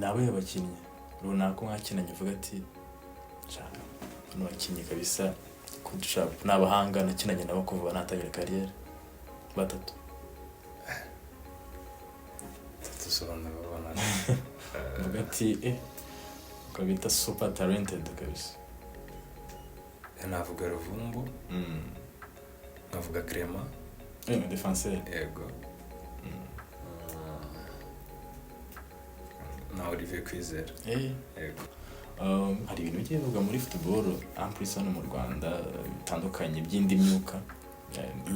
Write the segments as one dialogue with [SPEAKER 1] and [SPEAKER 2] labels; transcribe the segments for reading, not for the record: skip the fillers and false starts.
[SPEAKER 1] nawe abakinnyi runaka mwakinanye uvuga ati cyane bano bakinnyi kabisa kudushaka n'abahanga nakinanye nabo kuva natangira kariyeri batatu
[SPEAKER 2] dusobanura babona
[SPEAKER 1] uvuga ati ukabita super talented kabisa.
[SPEAKER 2] navuga Ruvumbu navuga Clement
[SPEAKER 1] defenseur
[SPEAKER 2] yego na Olivier Kwizera yego.
[SPEAKER 1] Hari ibintu bigiye bivuga muri football amplisano mu Rwanda bitandukanye by'indi myuka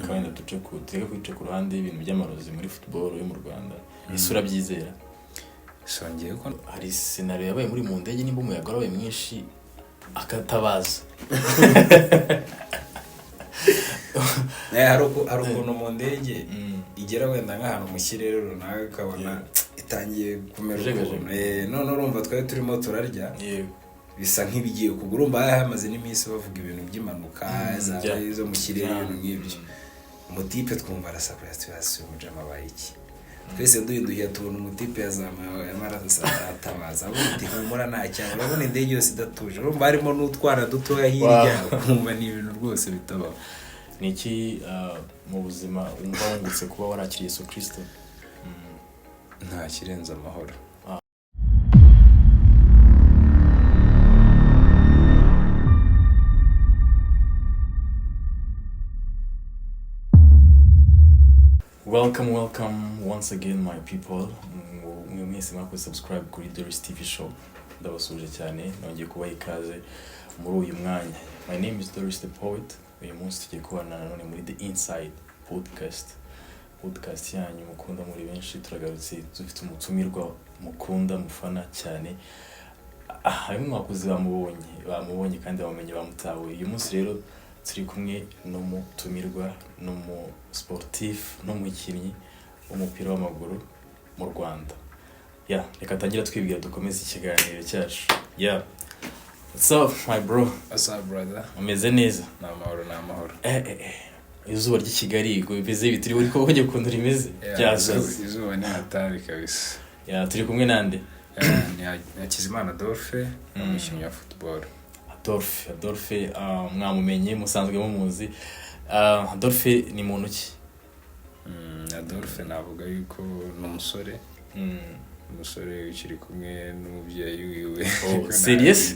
[SPEAKER 1] kandi tuce ku ruhande ibintu by'amarozi muri football yo mu Rwanda isura byizera
[SPEAKER 2] songeye ko
[SPEAKER 1] hari scenario yabaye muri mu ndege nimba umuyaga wabaye mwinshi akatabaza
[SPEAKER 2] hari ukuntu mu ndege igera wenda nk'ahantu mu kirere runaka ukabona itangiye kumera ukuntu none urumva twari turimo turarya bisa nk'ibigiye kugura urumva hamaze n'iminsi bavuga ibintu by'impanuka zo mu kirere ibintu nk'ibyo umutipe twumva arasakura hasi umujama abaye iki twese duhinduye tubona umutipe yazamuye amaraso atabaza abundi humura nta cyane urabona indege yose idatuje urumva harimo n'utwana dutoya hirya kumva ni ibintu rwose bitabaho.
[SPEAKER 1] Niki mu buzima wumva wungutse kuba warakiriye Yesu Kristo?
[SPEAKER 2] Nta kirenza amahoro.
[SPEAKER 1] Welcome once again my people. Mwese mwako subscribe kuri Doris TV show. Ndabasuje cyane nongeye kubaha ikaze muri uyu mwanya. My name is Doris the Poet. Uyu munsi tugiye kubana nanone muri The Inside podcast yanyu mukunda muri benshi. Turagarutse dufite umutumirwa mukunda mufana cyane. Harimo abakuzi bamubonye kandi bamenye bamutawe. Uyu munsi rero turi kumwe n'umutumirwa sportif n'umukinnyi w'umupira w'amaguru mu Rwanda. Reka tangira twibwira dukomeze ikiganiro cyacu. What's up my bro?
[SPEAKER 2] What's up brother?
[SPEAKER 1] Umeze neza?
[SPEAKER 2] N'amahoro.
[SPEAKER 1] Izuba ry'i Kigali bimeze bitiri uri ko bajye kuntu rimeze.
[SPEAKER 2] Izuba ni hatari kabisa.
[SPEAKER 1] Turi kumwe nande?
[SPEAKER 2] Hakizimana Adolphe umukinnyi wa football.
[SPEAKER 1] Adolphe mwamumenye musanzwe mumuzi. Adolphe ni muntu ki?
[SPEAKER 2] Adolphe navuga yuko n'umusore ukiri kumwe n'umubyeyi wiwe.
[SPEAKER 1] Serious?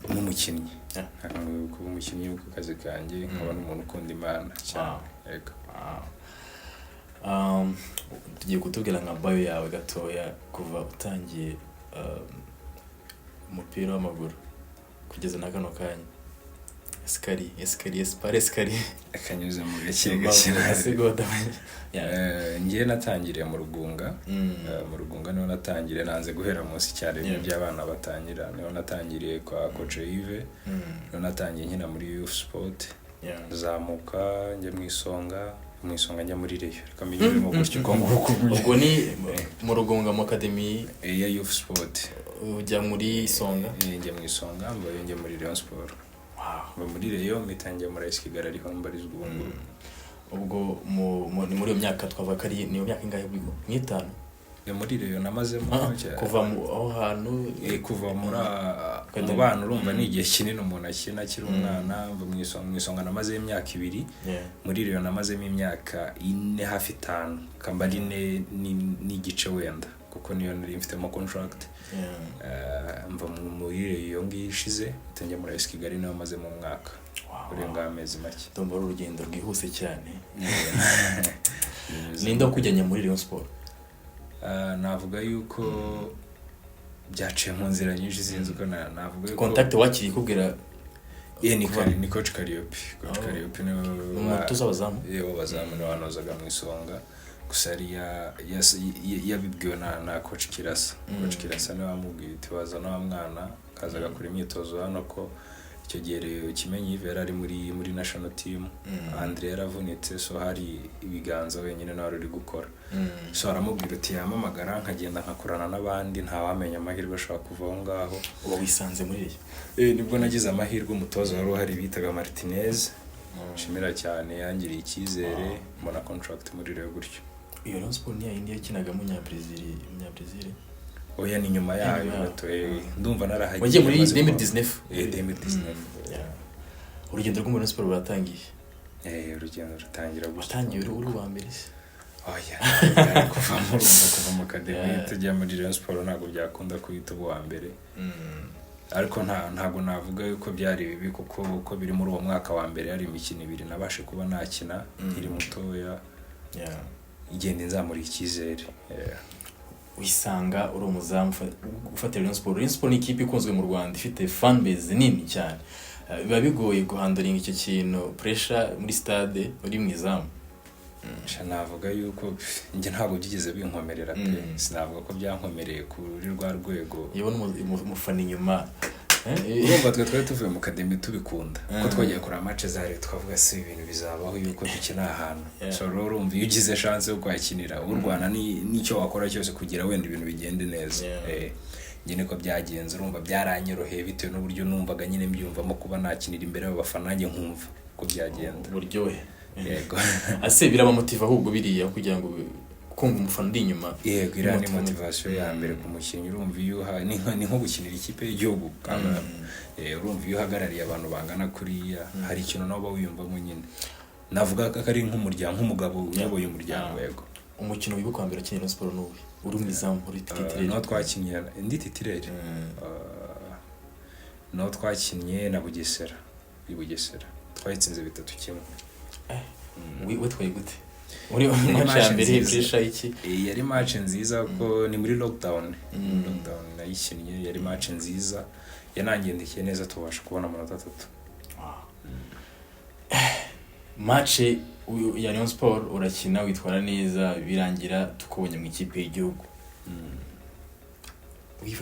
[SPEAKER 2] N'umukinnyi. Kuba umukinnyi ku kazi kanjye nkaba n'umuntu ukunda Imana cyane. Yego.
[SPEAKER 1] Tugiye kutubwira nka bio yawe gatoya kuva utangiye umupira w'amaguru kugeza na kano kanya. Escalier
[SPEAKER 2] akanyuze mu gake ngiye natangiriye mu Rugunga. Mu Rugunga niho natangiriye nanze guhera munsi cyane by'abana batangira niho natangiriye kwa Coach Yves niho natangiye nkina muri youth sport zamuka njye mu isonga njya muri Reyo kamenyeremo gutyo
[SPEAKER 1] ubwo ni mu Rugunga mu academy
[SPEAKER 2] ya youth sport
[SPEAKER 1] ujya muri isonga
[SPEAKER 2] njye mu isonga mbaye njye muri Rayon Sport. Muri Reyo mitangiye muri AS Kigali ariho mbarizwa
[SPEAKER 1] ubwo ni muri iyo myaka twavuga ari niyo myaka ingahe bwigo mwitanu
[SPEAKER 2] muri Reyo namazemo
[SPEAKER 1] kuva aho hantu
[SPEAKER 2] kuva muri bana urumva ni igihe kinini umuntu akina akiri umwana mu isonga namaze imyaka 2 muri Reyo namazemo imyaka 4 hafi 5 kambari n'igice wenda kuko niyo nari mfitemo contract. Mva muri Reyo ngishize tangiye muri AS Kigali naho maze mu mwaka urenga amezi make.
[SPEAKER 1] Ndumva urugendo rwihuse cyane. Ninda kujyanye muri Rayon Sport?
[SPEAKER 2] Navuga yuko byaciye mu nzira nyinshi zinzi uko navuga yuko
[SPEAKER 1] contact wakiri kubwira
[SPEAKER 2] ni Coach Kariopi. Coach Kariopi ni
[SPEAKER 1] umutoza wazamu
[SPEAKER 2] wazamu wanozaga mu isonga gusa yabibwiwe na Coach Kirasa. Coach Kirasa niwe wamubwiye ati wazana wa mwana kazaga kuri imyitozo hano ko icyo gihe Kimenyi Yves ari muri national team. Andre yaravunitse so hari ibiganza wenyine nawe uri gukora so aramubwira ati yamamagara nkagenda nkakorana n'abandi ntawamenya amahirwe ashaka kuva aho ngaho.
[SPEAKER 1] Ubu wisanze muri iyo
[SPEAKER 2] nibwo nagize amahirwe umutoza wari uhari bitaga Martinez nshimira cyane yangiriye icyizere mbona contract muri Reyo gutyo.
[SPEAKER 1] iyo Rayon Sport niyo yindi yakinaga Munyabrazil
[SPEAKER 2] oya ni nyuma yayo gato ndumva narahagiye
[SPEAKER 1] wagiye muri 2019 urugendo rwo muri Rayon Sport ruratangiye
[SPEAKER 2] urugendo rutangira
[SPEAKER 1] watangiye uri wa mbere se
[SPEAKER 2] oya kuva mu academy tujya muri Rayon Sport ntabwo byakunda kuhita uwa mbere ariko ntabwo navuga yuko byari bibi kuko uko biri muri uwo mwaka wa mbere hari imikino ibiri nabashe kuba nakina iri mutoya igenda inzamura icyizere
[SPEAKER 1] wisanga uri umuzamu ufatira Rayon Sport. Rayon Sport ni ikipe ikunzwe mu Rwanda ifite fan base nini cyane, biba bigoye guhandoringa icyo kintu pressure muri stade uri mu izamu.
[SPEAKER 2] Navuga yuko njye ntabwo byigeze binkomerera pe, sinavuga ko byankomereye kuri rwa rwego.
[SPEAKER 1] Yewe umufana inyuma
[SPEAKER 2] urumva twari tuvuye mu academy tubikunda ko twagiye kuri match za leta twavuga se ibintu bizabaho yuko dukina ahantu so urumva iyo ugize chance yo kwakinira urwana n'icyo wakora cyose kugira wenda ibintu bigende neza. Njye niko byagenze, urumva byaranyoroheye bitewe n'uburyo numvaga nyine mbyumvamo kuba nakinira imbere y'abafana nanjye nkumva ko byagenda
[SPEAKER 1] buryohe. Yego ase biraba motive ahubwo biriya kugira ngo kumva umufana ndi inyuma.
[SPEAKER 2] Yego ira ni motivation ya mbere ku mukinnyi, urumva iyo ni nko gukinira ikipe y'igihugu kandi urumva iyo hagarariye abantu bangana kuriya hari ikintu nabo wiyumvamo nyine. Navuga ko ari nk'umuryango, nk'umugabo uyoboye umuryango. Yego
[SPEAKER 1] umukino wibuka wa mbere akinira Rayon Sport n'uwe uri mu izamu uri titirere
[SPEAKER 2] no twakinnye ndi titirere no twakinnye na Bugesera i Bugesera twayitsinze 3-1.
[SPEAKER 1] we twaye gute muri match ya mbere pressure iki
[SPEAKER 2] yari match nziza ko ni muri lockdown nayikinnye, yari match nziza yanangendekiye neza tubasha kubona amanota 3.
[SPEAKER 1] match ya Rayon Sport urakina witwara neza birangira tukubonye mu ikipe y'igihugu.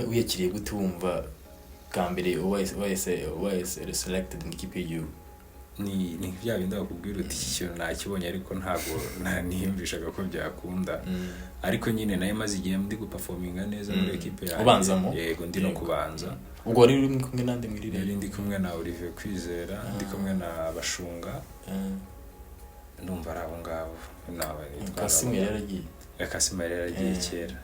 [SPEAKER 1] Wiyakiriye gute wumva bwa mbere wese selected mu ikipe y'igihugu?
[SPEAKER 2] Ni bya bindi bakubwira uti iki kintu nakibonye ariko ntabwo niyumvishaga ko byakunda, ariko nyine nayo maze igihe ndi guperforminga neza muri equipe yawe.
[SPEAKER 1] Ubanzamo?
[SPEAKER 2] Yego ndi no kubanza.
[SPEAKER 1] Ubwo wari uri kumwe nande mwirire?
[SPEAKER 2] Yari ndi kumwe na Olivier Kwizera, ndi kumwe na Bashunga. Ndumva ari abo ngabo
[SPEAKER 1] Kasim yaragiye.
[SPEAKER 2] Kasim yaragiye kera.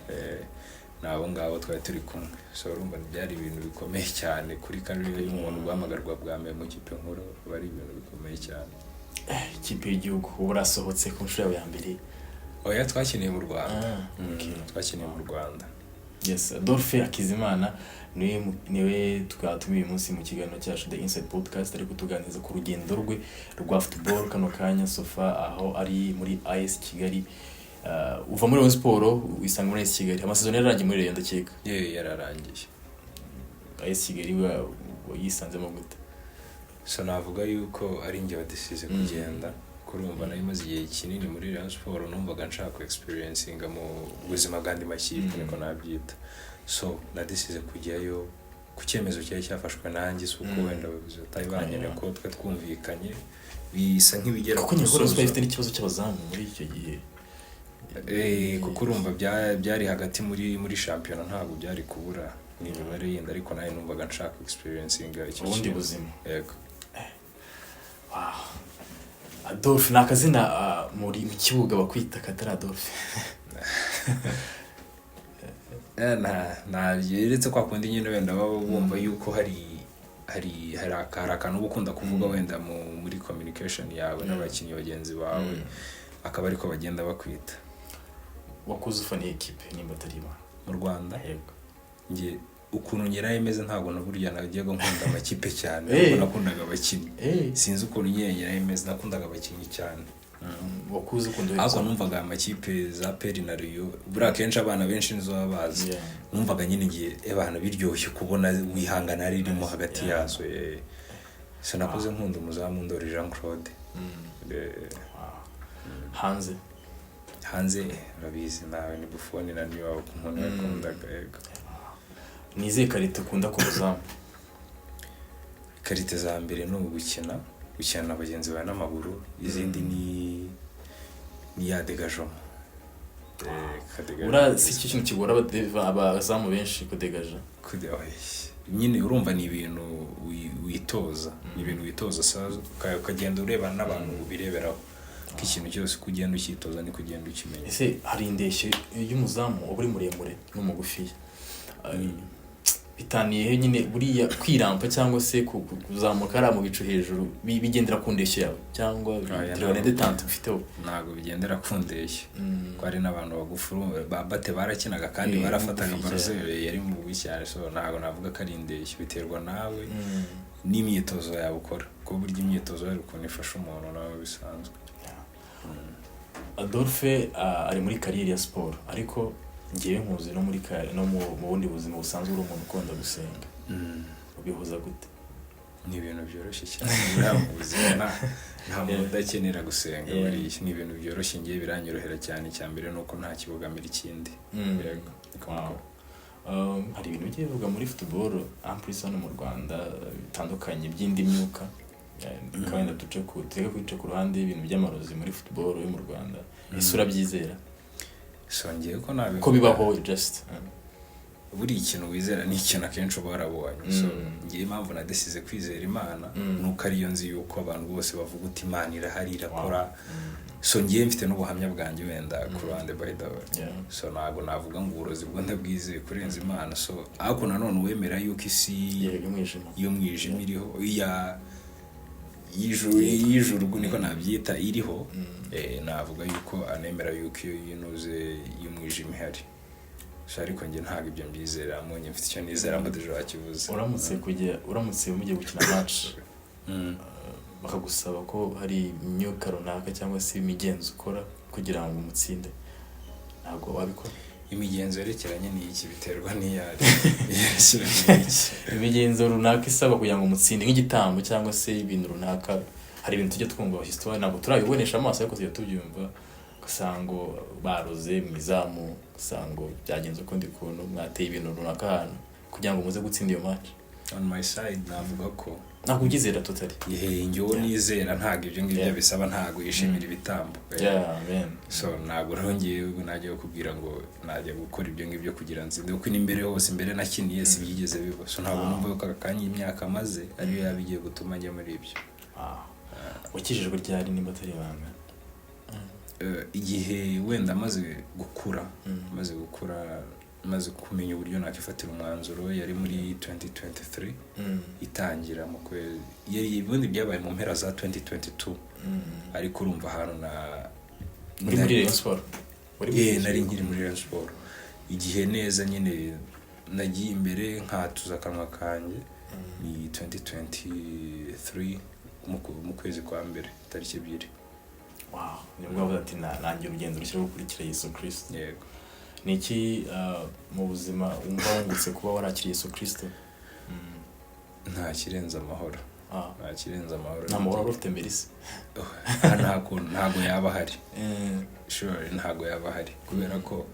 [SPEAKER 2] Nabo ngabo twari turi kumwe, so urumva byari ibintu bikomeye cyane kuri career y'umuntu guhamagarwa bwa mbere mu kipe nkuru, bari ibintu bikomeye cyane.
[SPEAKER 1] Ikipe y'igihugu urasohotse ku nshuro ya mbere?
[SPEAKER 2] Oya twakiniye mu Rwanda. Twakiniye mu Rwanda.
[SPEAKER 1] Yes, Adolphe Hakizimana niwe twatumiye umunsi mu kiganiro cyacu The Inside Podcast, ariko tuganiriza ku rugendo rwe rwa football kano kanya sofa aho ari muri AS Kigali. Uva muri Rayon Sport wisanga muri AS Kigali, amasezerano yararangiye muri Rayon ndakeka.
[SPEAKER 2] Yararangiye.
[SPEAKER 1] AS Kigali yisanzemo gute?
[SPEAKER 2] So navuga yuko ari njye wadisize kugenda kurumva nayo maze igihe kinini muri Rayon Sport, numvaga nshaka experiencinga mu buzima bwandi makipe niko nabyita. So nadisize kujyayo ku cyemezo cyari cyafashwe nanjye suko wenda batayibanye ko twe twumvikanye bisa nk'ibigera
[SPEAKER 1] kuko nyakora bafite n'ikibazo cy'abazamu muri icyo gihe.
[SPEAKER 2] Kuko urumva byari hagati muri champion ntabwo byari kubura ni imibare yenda, ariko nayo numvaga nshaka experiencinga icyo
[SPEAKER 1] ubundi buzima.
[SPEAKER 2] Yego.
[SPEAKER 1] Adolphe nakazina muri mu kibuga bakwita Katara Adolphe.
[SPEAKER 2] Yeretse kwa kundi nyine wenda baba bumva yuko hari akantu gukunda kuvuga wenda muri communication yawe n'abakinnyi bagenzi bawe akaba ariko bagenda bakwita.
[SPEAKER 1] Wakuze ufana equipe nimba tarima
[SPEAKER 2] mu Rwanda?
[SPEAKER 1] Yego.
[SPEAKER 2] Nge ukuntu nyiraye ntabwo naburya nagiye nkunda amakipe cyane, ariko nakundaga abakinnyi. Sinzi ukuntu nyiraye nakundaga abakinnyi cyane.
[SPEAKER 1] Wakuze ukunda
[SPEAKER 2] ako numvaga amakipe za Peri na Rio bura kenshi abana benshi nizo babazi. Numvaga nyine ngiye abantu biryoshye kubona wihangana ari irimo hagati yazo. So nakuze nkunda umuzamu Ndori Jean Claude. Hanze urabizi nawe ni Buffon na niyo umuntu yakundaga. Yego.
[SPEAKER 1] Nize karite ukunda ku muzamu?
[SPEAKER 2] Karite za mbere no gukina na bagenzi bawe n'amaguru, izindi ni ya dégagement.
[SPEAKER 1] Si ikintu kigora abazamu benshi kudegaja.
[SPEAKER 2] Nyine urumva ni ibintu witoza, ni ibintu witoza sazo ukagenda ureba n'abantu ubireberaho. ko ikintu cyose uko ugenda ukitoza niko ugenda ukimenya.
[SPEAKER 1] Ese hari indeshyo y'umuzamu uba uri muremure n'umugufiya bitaniye nyine buriya kwirampa cyangwa se kuzamuka ari mu bicu hejuru bigendera ku ndeshyo yawe cyangwa biterwa detente ufiteho?
[SPEAKER 2] Ntabwo bigendera ku ndeshyo ko hari n'abantu bagufuru bate barakinaga kandi barafataga barazo yari mu bwishyare, so ntabwo navuga ko ari indeshyo, biterwa nawe n'imyitozo yawe ukora, ko burya imyitozo yari ukuntu ifasha umuntu nawe bisanzwe.
[SPEAKER 1] Adolphe ari muri kariyeri ya siporo, ariko ngiye nkuzi no muri no mu bundi buzima busanzwe uri umuntu ukunda gusenga. Ubihuza gute?
[SPEAKER 2] Ni ibintu byoroshye cyane mu buzima, nta muntu udakenera gusenga. Ni ibintu byoroshye, ngiye biranyorohera cyane. Cyambere nuko nta kibugamira ikindi.
[SPEAKER 1] Hari ibintu bigiye bivuga muri football amplis hano mu Rwanda bitandukanye by'indi myuka, kandi duce ku ruhande y'ibintu by'amarozi muri football yo mu Rwanda. Ese urabyizera?
[SPEAKER 2] Songeye ko nabe
[SPEAKER 1] ko bibaho just
[SPEAKER 2] buri ikintu wizera ni ikintu akenshi uba warabonye. So ngiye impamvu nadesize kwizera Imana nuko ariyo nzi yuko abantu bose bavuga uti Imana irahari irakora. So ngiye mfite n'ubuhamya bwanjye wenda ku ruhande by the way. So ntabwo navuga ngo uburozi bwo ndabwizeye kurenza Imana. So ariko nanone uwemera yuko isi y'umwijima iriho y'ijuru niko nabyita iriho, navuga yuko anemera yuko iyo yinuze y'umwijima ihari. So ariko nge ntabwo ibyo mbyizera, amonye mfite icyo nizera ngo dejo wakivuze.
[SPEAKER 1] Uramutse mugiye gukina match bakagusaba ko hari imyuka runaka cyangwa se imigenzo ukora kugira ngo umutsinde, ntabwo wabikora?
[SPEAKER 2] Imigenzo yerekeranye n'iki? Biterwa n'iyari.
[SPEAKER 1] Imigenzo runaka isaba kugira ngo umutsinde nk'igitambo cyangwa se ibintu runaka. Hari ibintu tujye twumva histoire ntabwo turabibonesha amaso, ariko tujye tubyumva, ugasanga baroze mu izamu, ugasanga byagenze ukundi kuntu, mwateye ibintu runaka ahantu kugira ngo muze gutsinda iyo match.
[SPEAKER 2] On my side navuga ko
[SPEAKER 1] ntabwo ubyizera totally.
[SPEAKER 2] Njyewe nizera ntabwo ibyo ngibyo bisaba, ntabwo yishimira ibitambo. So ntabwo rongeye najya kubwira ngo najya gukora ibyo ngibyo kugira nzinde, kuko n'imbere hose imbere nakiniye si byigeze biba. So ntabwo numva ko akanya imyaka maze ariyo yabigiye gutuma njya muri ibyo.
[SPEAKER 1] Wakijijwe ryari nimba atari ibanga?
[SPEAKER 2] Igihe wenda maze gukura, maze kumenya uburyo nakifatira umwanzuro, yari muri 2023 itangira mu kwezi, yari ibindi byabaye mu mpera za 2022. Ariko urumva hano
[SPEAKER 1] muri Rayon Sport
[SPEAKER 2] nari nkiri muri Rayon Sport igihe neza nyine nagiye imbere nkatuza akanwa kanjye. Ni 2023 mu kwezi kwa mbere tariki 2.
[SPEAKER 1] Nibwo bavuga ati nanjye urugendo rushya rwo gukurikira Yesu Kristo.
[SPEAKER 2] Yego.
[SPEAKER 1] Niki mu buzima wumva wungutse kuba warakiriye Yesu Kristo?
[SPEAKER 2] Nta kirenza amahoro. Nta kirenza amahoro.
[SPEAKER 1] Nta mahoro ufite mbere se?
[SPEAKER 2] Ntago yaba hari. Sure, ntago yaba hari, kubera ko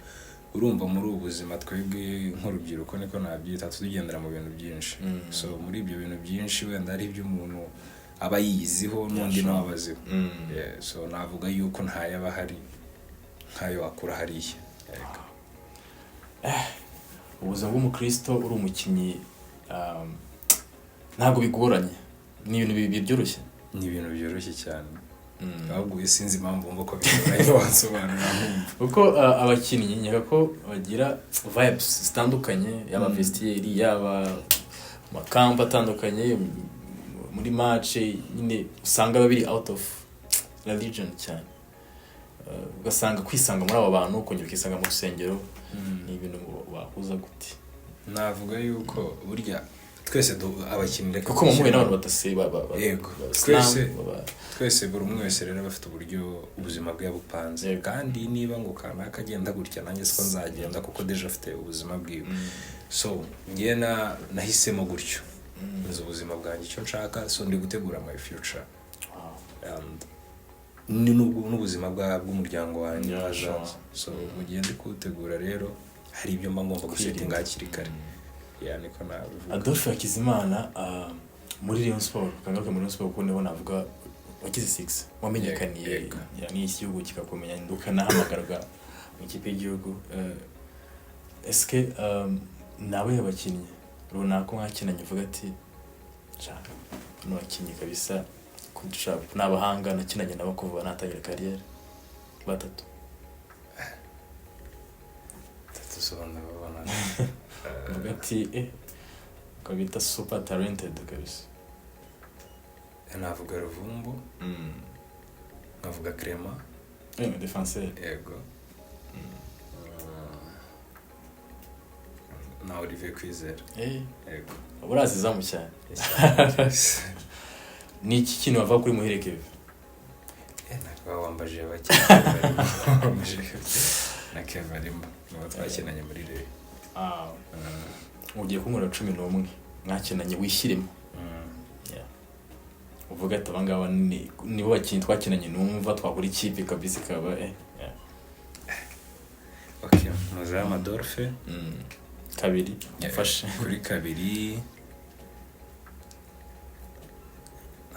[SPEAKER 2] urumva muri ubu buzima twebwe nk'urubyiruko niko nabyita, tugendera mu bintu byinshi. So muri ibyo bintu byinshi wenda ari ibyo umuntu aba yiyiziho n'undi nawe abaziho. So navuga yuko nta yaba hari nkayo wakura hariya.
[SPEAKER 1] Ubuzima bw'umukristo uri umukinnyi ntabwo bigoranye, ni ibintu byoroshye.
[SPEAKER 2] Ni ibintu byoroshye cyane. Ahubwo sinzi impamvu mvuga ko bigoranye wasobanura
[SPEAKER 1] kuko abakinnyi nyaka ko bagira vibes zitandukanye, yaba vestiaire, yaba makampa atandukanye, muri match nyine usanga babiri out of religion cyane. Ugasanga kwisanga muri abo bantu ukongera ukisanga mu rusengero, ni ibintu wahuza gute?
[SPEAKER 2] Navuga yuko burya twese abakinnyi
[SPEAKER 1] kuko mu mwe n'abantu batase
[SPEAKER 2] yego twese buri umwe wese rero bafite uburyo ubuzima bwe bupanze, kandi niba ngo kanaka agenda gutya nanjye siko nzagenda kuko deje afite ubuzima bwiwe. So ngiye nahisemo gutyo nzi ubuzima bwanjye icyo nshaka, so ndi gutegura my future and n'ubuzima bw'umuryango wanjye hazaza. So mu gihe ndi kuwutegura rero hari ibyo mba ngomba gusetinga hakiri kare. Niko nabivuga.
[SPEAKER 1] Adolphe Hakizimana muri Rayon Sport, kangaruke muri Rayon Sport kuko niho navuga wagize 6 wamenyekaniye, yani igihugu kikakumenya nduka nahamagarwa mu ikipe y'igihugu. Eske nawe yabakinnyi runaka mwakinanye uvuga ati nshaka no bakinnyi kabisa kudusha n'abahanga nakinanye nabo kuva natangira carrière batatu
[SPEAKER 2] tusobanura babona
[SPEAKER 1] mugati kabita super talented kabisa
[SPEAKER 2] navuga Ruvumbu navuga Clement
[SPEAKER 1] défenseur
[SPEAKER 2] yego na Olivier Kwizera
[SPEAKER 1] yego urazi zamu cyane ni iki kintu wava kuri Muhire Kevin
[SPEAKER 2] nakaba wambaje bake na Kevin arimo n'uwo twakinanye muri Reyo
[SPEAKER 1] ugiye kumura 11 mwakinanye wishyiremo uvuga ati abangaba nibo bakinyi twakinanye numva twakora ikipe kabisa kaba
[SPEAKER 2] okay Muzamu Adolphe
[SPEAKER 1] kabiri yafashe
[SPEAKER 2] kuri kabiri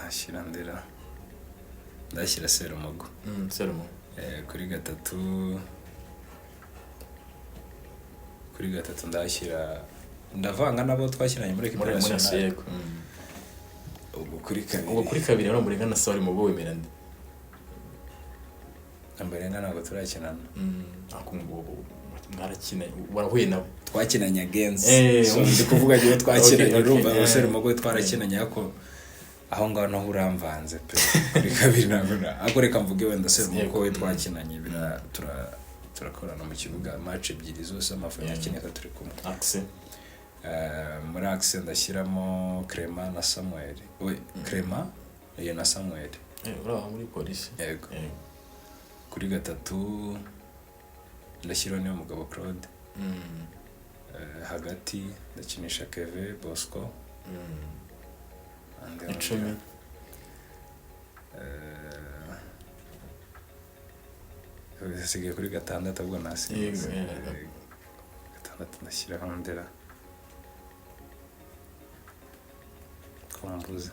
[SPEAKER 2] ashyira Ndera ndashyira Serumogo
[SPEAKER 1] Serumogo
[SPEAKER 2] kuri gatatu ndashyira ndavanga nabo twashyiranye muri equipe nationale
[SPEAKER 1] kuri kabiri no Murenga na Sauri Mogo wemera nde
[SPEAKER 2] Murenga ntabwo turakinana
[SPEAKER 1] akumbugo mwarakina warahuye nabo
[SPEAKER 2] twakinanye against so ndi kuvuga gihe twakinanye urumva Serumogo twarakinanye ako aho ngaho naho uramvanze pe kuri kabiri nabona akoreka mvuge wenda Serumogo we twakinanye bira turakorana mu kibuga match ebyiri zose amafu yakineka turi kumwe
[SPEAKER 1] Axe
[SPEAKER 2] muri Axe ndashyiramo Clement na Samuel Clement na Samuel
[SPEAKER 1] uraho muri polisi
[SPEAKER 2] yego kuri gatatu ndashyiraho niyo mugabo Claude hagati ndakinisha Kevin Bosco
[SPEAKER 1] icumi
[SPEAKER 2] sigaye kuri gatandatu ubwo nasinze gatandatu ndashyiraho Ndera kombuze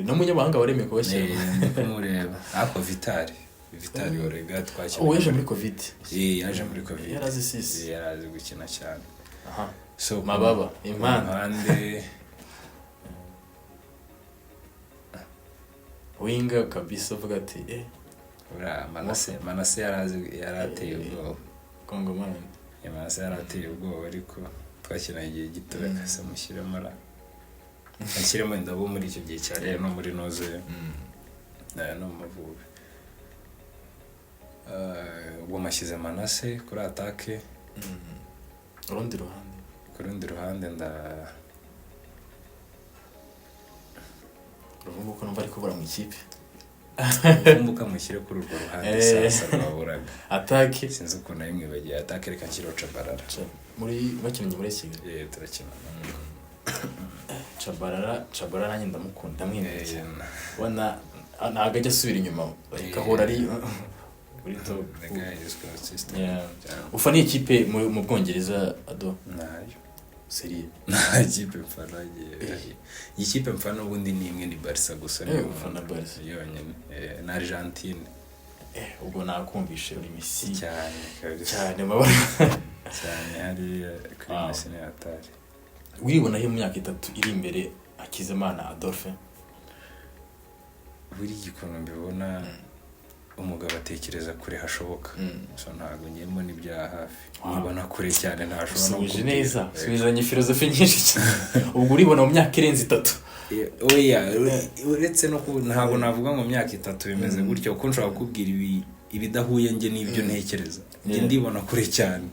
[SPEAKER 1] no munyamahanga waremeye kubashyira
[SPEAKER 2] kumureba ako Vitali Orega twakina
[SPEAKER 1] yaje muri covid
[SPEAKER 2] yaje muri covid
[SPEAKER 1] yarazi sisi
[SPEAKER 2] yarazi gukina cyane
[SPEAKER 1] so mababa
[SPEAKER 2] impande
[SPEAKER 1] winga kabisa uvuga ati
[SPEAKER 2] Manase yarateye ubwoba
[SPEAKER 1] Kongomani
[SPEAKER 2] Manase yarateye ubwoba ariko twakina igihe gito bakase mushyiremo ashyiremo indabo muri icyo gihe cyane no muri noze no Mavubi ubwo mashyize Manase kuri atake
[SPEAKER 1] urundi ruhande Ruvumbu ko numva ariko bura mu ikipe
[SPEAKER 2] Ruvumbu mushyire kuri urwo ruhande sasa rwaburaga
[SPEAKER 1] atake
[SPEAKER 2] sinzi ukuntu yimwibagiye atake reka nshyiraho Chabarara
[SPEAKER 1] muri bakinanye muri Kigali
[SPEAKER 2] turakina
[SPEAKER 1] Chabarara nanjye ndamukunda mwemeye wana ntago ajya asubira inyuma gahora ari muri top ufana ikipe mu Bwongereza Ado
[SPEAKER 2] nayo
[SPEAKER 1] serie
[SPEAKER 2] nta kipe mfana ikipe mfana ubundi ni imwe ni Barca gusa
[SPEAKER 1] niyo mfana Barca
[SPEAKER 2] yonyine na Argentine
[SPEAKER 1] ubwo nakumvishe uri Messi
[SPEAKER 2] cyane
[SPEAKER 1] mabara
[SPEAKER 2] cyane hari kuri Messi ne atari
[SPEAKER 1] wiribona he mu myaka 3 iri imbere Hakizimana Adolphe
[SPEAKER 2] buri gikono mbibona umugabo atekereza kure hashoboka so ntago nyemo n'ibya hafi nibona kure cyane ntashobora
[SPEAKER 1] no kubije neza subizanye filosofi nyinshi cyane ubwo uribona mu myaka irenze 3
[SPEAKER 2] oya uretse no ntago navuga ngo myaka 3 bimeze gutyo kuko nshobora kubwira ibidahuye nge n'ibyo ntekereza nge ndibona kure cyane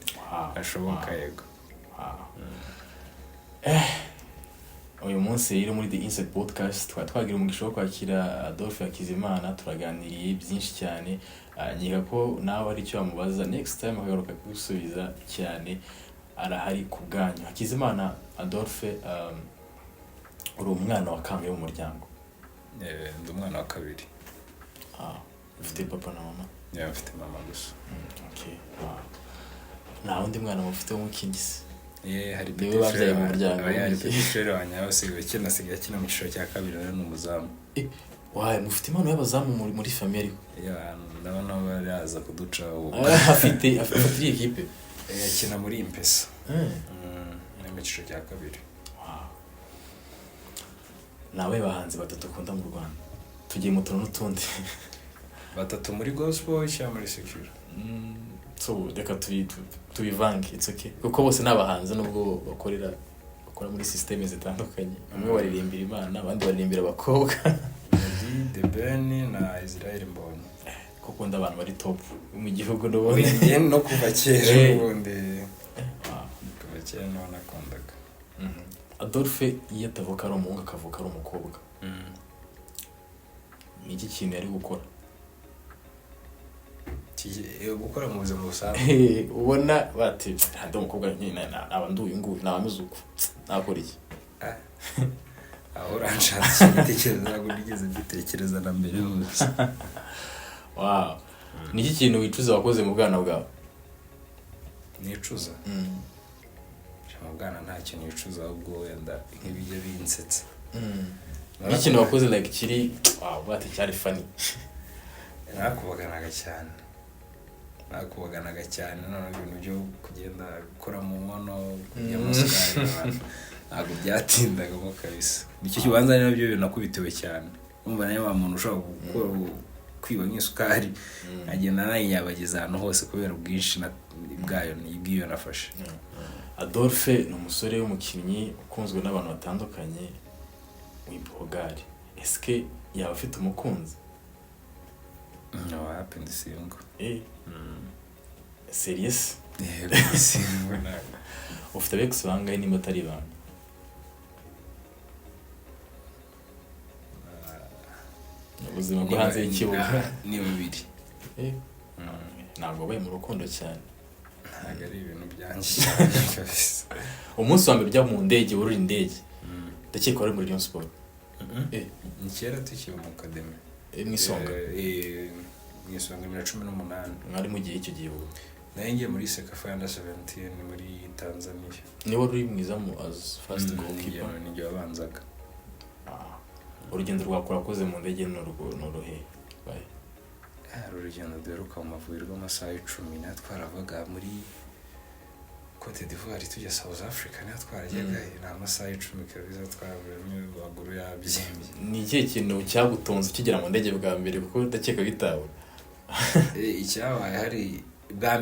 [SPEAKER 2] hashoboka yego
[SPEAKER 1] uyu munsi rero muri The Inside Podcast twagira umugisha wo kwakira Adolphe Hakizimana turaganiriye byinshi cyane nyiga ko nawe ari cyo bamubaza next time akagaruka gusubiza cyane arahari ku bwanyu Hakizimana Adolphe uri umwana wa kangahe mu muryango
[SPEAKER 2] ndi umwana wa kabiri
[SPEAKER 1] ufite papa na mama
[SPEAKER 2] mfite mama gusa
[SPEAKER 1] okay nta wundi mwana mufite w'umukingisi
[SPEAKER 2] hari
[SPEAKER 1] bavyaye mu muryango
[SPEAKER 2] hari petitfrere wanyabose bakina kina mu cyiciro cya kabiri rero n'umuzamu
[SPEAKER 1] mufite impano y'abazamu muri famille ariko
[SPEAKER 2] ndabona baraza kuduca
[SPEAKER 1] afite equipe
[SPEAKER 2] yakina muri Impesa mu cyiciro cya kabiri
[SPEAKER 1] nawe bahanze batatu ukunda mu Rwanda tugiye mu tuntu n'utundi.
[SPEAKER 2] Batatu muri gospel cyangwa muri secular?
[SPEAKER 1] So reka tubivange, it's okay, kuko bose n'abahanzi nubwo bakora muri systeme zitandukanye. Bamwe baririmbira Imana, abandi baririmbira abakobwa.
[SPEAKER 2] The Ben na Israel Mbonyi
[SPEAKER 1] kuko ndabantu bari top mu gihugu n'ubundi.
[SPEAKER 2] Ngiye no kuva kera ubundi kuva kera no nakondaga.
[SPEAKER 1] Adolphe iyo atavuka ari umuhungu akavuka ari umukobwa, ni iki kintu yari gukora?
[SPEAKER 2] Gukora mu buzima busanzwe
[SPEAKER 1] ubona bati ndi umukobwa nyine naba nduye nguyu naba meze uko nakora iki?
[SPEAKER 2] aho uranshatse igitekerezo ntabwo nigeze mbitekereza na mbere hose.
[SPEAKER 1] Wow. Ni iki kintu wicuza wakoze mu bwana bwawe?
[SPEAKER 2] Nicuza mu bwana nta kintu nicuza, ahubwo wenda nk'ibijya binsetsa.
[SPEAKER 1] Ni ikintu wakoze like kiri bati cyari funny?
[SPEAKER 2] nakubaganaga cyane none ibintu byo kugenda gukora mu nkono y'amasukari ntabwo byatindagamo kabisa. Nicyo kibanza ni nabyo binakubitiwe cyane. Umva nayo wa muntu ushobora kwiba nk'isukari agenda nayinyabagiza ahantu hose kubera ubwinshi bwayo n'ibwiyo nafashe.
[SPEAKER 1] Adolphe ni umusore w'umukinnyi ukunzwe n'abantu batandukanye w'ibogari. Eske yaba afite umukunzi?
[SPEAKER 2] No, happened single.
[SPEAKER 1] Serious?
[SPEAKER 2] Single na.
[SPEAKER 1] Ufite bex bangahe nimba atari banga? Ubuzima bwo hanze y'ikibuga
[SPEAKER 2] ni babiri.
[SPEAKER 1] Ntabwo baye mu rukundo cyane.
[SPEAKER 2] Ntabwo ari ibintu byanje kabisa.
[SPEAKER 1] Umunsi wa mbere ujya mu ndege urura indege, ndakeka wari muri Rayon Sport.
[SPEAKER 2] Ni kera tukiba mu academy.
[SPEAKER 1] Mwisonga.
[SPEAKER 2] Mwisonga 2018.
[SPEAKER 1] Mwari mu gihe icyo gihe ubu.
[SPEAKER 2] Naingiye muri Sekafa under 17 muri Tanzania.
[SPEAKER 1] Ni wari uri mwiza mu as first goalkeeper.
[SPEAKER 2] Ni yabanzaga.
[SPEAKER 1] Urugendo rwakoze mu ndege n'uruhe? Bye.
[SPEAKER 2] Urugendo duheruka mu Mavubi rw'amasaha 10 natwaravaga muri Cote d'Ivoire tujya South Africa natwarajyaga n'amasaha 10 kabisa twavuye baguru yabyimye.
[SPEAKER 1] Ni ikihe kintu cyagutonze ukigera mu ndege bwa mbere kuko ndakeka bitawe?
[SPEAKER 2] Icyabaye hari bwa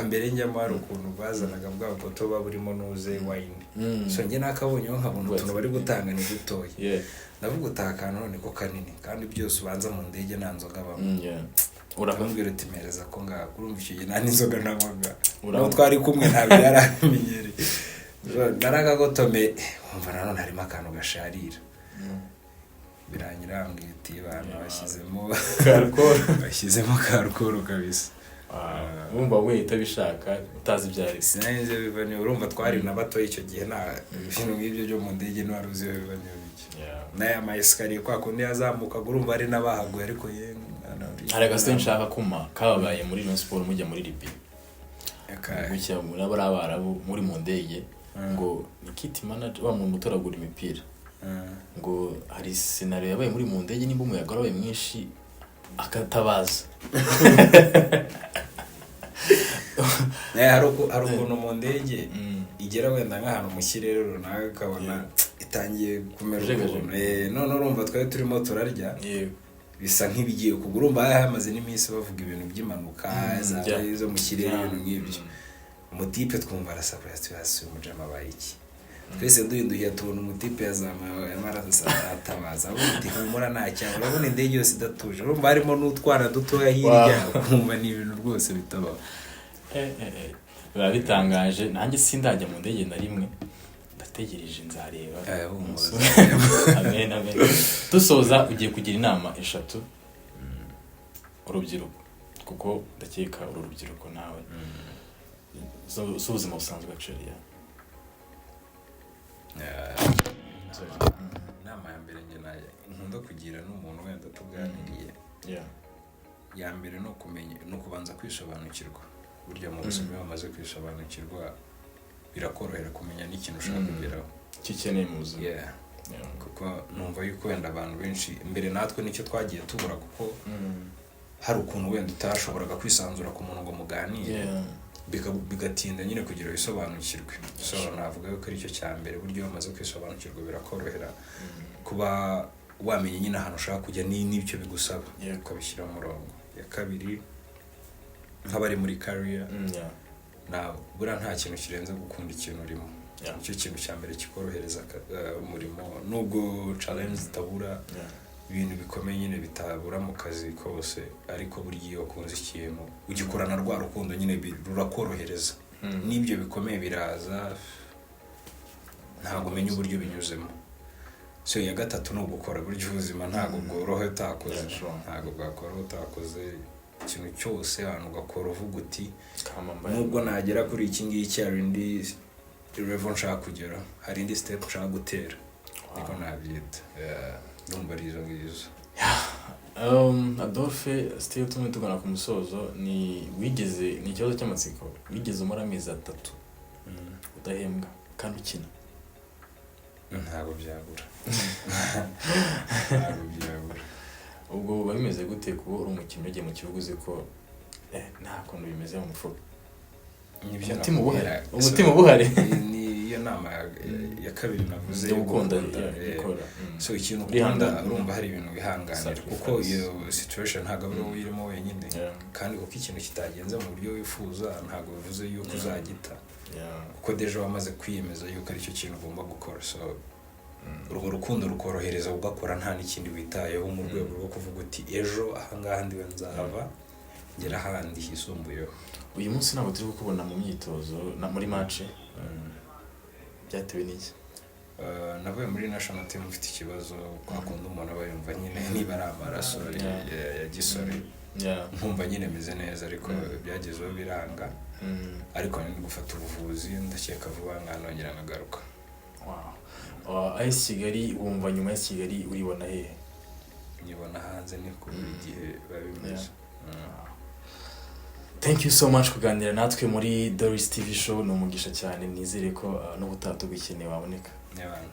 [SPEAKER 2] mbere njyamo hari ukuntu bazanaga bwa boto baburimo nuze wine. So njye nakabonye nkabona utuntu bari gutanga ni dutoye. Ndavuga utakana none ko kanini kandi byose ubanza mu ndege nta nzoga bamwe. Urabwira uti mereza ko nga kurumva icyo gihe nta n'inzoga nanywaga. Urabo twari kumwe ntabwo yaramenyereye. Naragagotome umva nanone harimo akantu gasharira. Biranyira ngiti abantu bashyizemo karukoro kabisa.
[SPEAKER 1] Wumva wita bishaka utazi byari
[SPEAKER 2] sinanze bivanye urumva twari na bato icyo gihe nta ibintu nk'ibyo byo mu ndege n'aruzi bivanye biki. Naye amayesikariye kwa kundi yazamuka urumva ari nabahaguye ariko ye
[SPEAKER 1] hari agasite nshaka kuma kababaye muri Rayon Sport mujya muri Libya. Gucya muri abarabu muri mu ndege ngo ni kit manager wa muntu utoragura imipira. Ngo hari scenario yabaye muri mu ndege nimba umuyaga wabaye mwinshi akatabaza.
[SPEAKER 2] Hari ukuntu mu ndege igera wenda nk'ahantu mu kirere runaka ukabona itangiye kumera ukuntu none urumva twari turimo turarya bisa nk'ibigiye kugura urumva hamaze n'iminsi bavuga ibintu by'impanuka zo mu kirere ibintu nk'ibyo. Umutipe twumva arasakura tuyasuye umujama bayiki twese duhinduye tubona umutipe yazamaye amaraso atabaza ubundi humura ntacyaho urabona indege yose idatuje urumva harimo n'utwana dutoya hirya kumva ni ibintu rwose bitabaho.
[SPEAKER 1] Biba bitangaje nanjye sindajya mu ndege na rimwe ndategereje nzareba. Amen amen. Dusoza ugiye kugira inama eshatu urubyiruko kuko ndakeka uru rubyiruko nawe ubuzima busanzwe actually
[SPEAKER 2] inama ya mbere njye nkunda kugira n'umuntu wenda tuganiriye ya mbere no kumenya no kubanza kwisobanukirwa. Burya mu buzima bamaze kwisobanukirwa birakorohera kumenya n'ikintu ushaka kugeraho
[SPEAKER 1] kikeneye mu buzima.
[SPEAKER 2] Kuko numva yuko wenda abantu benshi mbere natwe nicyo twagiye tubura kuko hari ukuntu wenda utashoboraga kwisanzura ku muntu ngo muganire bigatinda nyine kugira bisobanukirwe. So navuga yuko ari cyo cya mbere buryo bamaze kwisobanukirwa birakorohera kuba wamenye nyine ahantu ushaka kujya n'ibyo bigusaba ukabishyira mu murongo. Ya kabiri nk'abari muri career buriya nta kintu kirenze gukunda ikintu urimo. Nicyo kintu cya mbere kikorohereza umurimo, nubwo challenge zitabura, ibintu bikomeye nyine bitabura mu kazi kose, ariko burya iyo ukunze ikintu ugikorana rwa rukundo nyine rurakorohereza. N'ibyo bikomeye biraza ntabwo umenya uburyo binyuzemo. So ya gatatu ni ugukora, burya ubuzima ntabwo bworoha utakoze, ntabwo bwakora utakoze ikintu cyose, ahantu ugakora uvuga uti nubwo nagera kuri iki ngiki hari indi level nshaka kugera, hari indi step nshaka gutera, niko nabyita. Ndumva ari izo ngizo.
[SPEAKER 1] Adolphe, still tugana ku musozo, ni ikibazo cy'amatsiko, wigeze umara amezi 3 udahembwa kandi ukina?
[SPEAKER 2] Ntabwo byabura.
[SPEAKER 1] Ubwo biba bimeze gute kuba uri umukinnyi ugiye mu kibuga uzi ko nta kuntu bimeze mu mufuka? Umutima ubuhari.
[SPEAKER 2] Niyo nama ya kabiri navuze
[SPEAKER 1] yo gukunda
[SPEAKER 2] ikora. So ikintu ukunda urumva hari ibintu bihanganira, kuko iyo situation ntabwo uri uyirimo wenyine, kandi kuko ikintu kitagenze mu buryo wifuza ntabwo bivuze yuko uzagita, kuko deje wamaze kwiyemeza yuko ari cyo kintu ugomba gukora. So urwo rukundo rukorohereza ugakora nta n'ikindi witayeho, mu rwego rwo kuvuga uti ejo ahangaha ndiwe nzahava ngera ahandi hisumbuyeho.
[SPEAKER 1] Uyu munsi ntabwo turi kukubona mu myitozo muri match, byatewe n'iki?
[SPEAKER 2] Navuye muri national team mfite ikibazo, kwakunda umuntu aba yumva nyine niba ari amaraso ya gisore, nkumva nyine meze neza, ariko byagezeho biranga, ariko ni gufata ubuvuzi, ndakeka vuba nkanongera nkagaruka.
[SPEAKER 1] AS Kigali, wumva nyuma ya Kigali uribona hehe?
[SPEAKER 2] Nyibona hanze niko buri gihe babimeze.
[SPEAKER 1] Thank you so much kuganira natwe muri Doris TV show, no mugisha cyane, nizere ko n'ubutato gukeneye waboneka.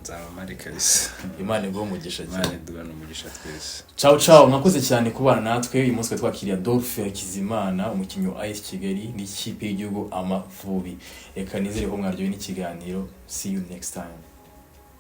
[SPEAKER 2] Nzaba mari kalisa.
[SPEAKER 1] Imana iguhe umugisha cyane.
[SPEAKER 2] Imana duhana umugisha twese.
[SPEAKER 1] Ciao, mwakoze cyane kubana natwe. Uyu munsi twakiriye Adolphe Hakizimana, umukinnyi wa AS Kigali n'ikipe y'igihugu Amavubi. Reka nizere ko mwaryoye n'ikiganiro. See you next time.